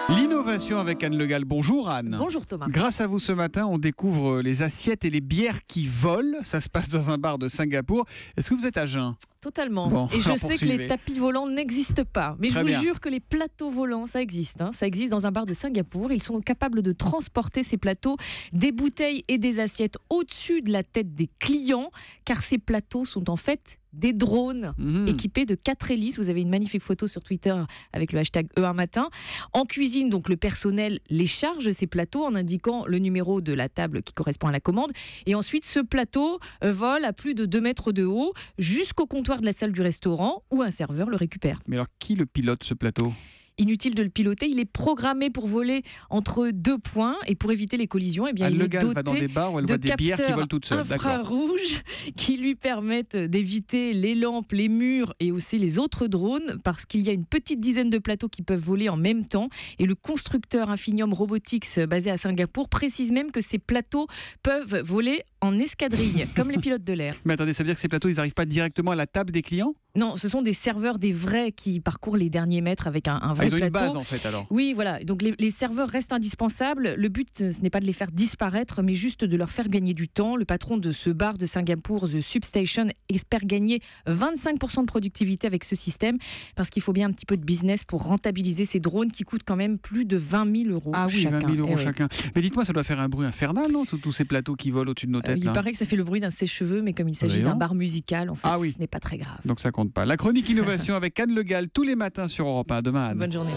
L'innovation avec Anne Le Gall. Bonjour Anne. Bonjour Thomas. Grâce à vous ce matin, on découvre les assiettes et les bières qui volent. Ça se passe dans un bar de Singapour. Est-ce que vous êtes à jeun ? Totalement. Bon, et je alors sais que poursuivez. les tapis volants n'existent pas. Mais Très je vous bien. jure que les plateaux volants, ça existe. Ça existe dans un bar de Singapour. Ils sont capables de transporter ces plateaux, des bouteilles et des assiettes au-dessus de la tête des clients, car ces plateaux sont en fait des drones équipés de 4 hélices. Vous avez une magnifique photo sur Twitter avec le hashtag E1matin. En cuisine, donc le personnel les charge, ces plateaux, en indiquant le numéro de la table qui correspond à la commande. Et ensuite, ce plateau vole à plus de 2 mètres de haut jusqu'au comptoir de la salle du restaurant où un serveur le récupère. Mais alors, qui le pilote ce plateau ? Inutile de le piloter, il est programmé pour voler entre 2 points et pour éviter les collisions, eh bien, Anne il Le est Gall va dans doté des bars où elle de voit des bières qui capteurs volent toutes seules. D'accord. infrarouges qui lui permettent d'éviter les lampes, les murs et aussi les autres drones, parce qu'il y a une petite dizaine de plateaux qui peuvent voler en même temps. Et le constructeur Infinium Robotics basé à Singapour précise même que ces plateaux peuvent voler en escadrille, comme les pilotes de l'air. Mais attendez, ça veut dire que ces plateaux, ils n'arrivent pas directement à la table des clients ? Non, ce sont des serveurs, des vrais, qui parcourent les derniers mètres avec un vrai Ils ont plateau. une base en fait alors. Oui, voilà. Donc les serveurs restent indispensables. Le but, ce n'est pas de les faire disparaître, mais juste de leur faire gagner du temps. Le patron de ce bar de Singapour, The Substation, espère gagner 25% de productivité avec ce système, parce qu'il faut bien un petit peu de business pour rentabiliser ces drones qui coûtent quand même plus de 20 000 euros Ah oui, chacun. 20 000 euros Eh oui. chacun. Mais dites-moi, ça doit faire un bruit infernal, non ? Tous ces plateaux qui volent au-dessus de nos têtes. Il là. paraît que ça fait le bruit d'un sèche-cheveux, mais comme il s'agit Voyons. d'un bar musical, en fait, Ah oui. ce n'est pas très grave. Donc ça compte pas. La chronique innovation avec Anne Le Gall tous les matins sur Europe 1. Demain Anne. Bonne journée.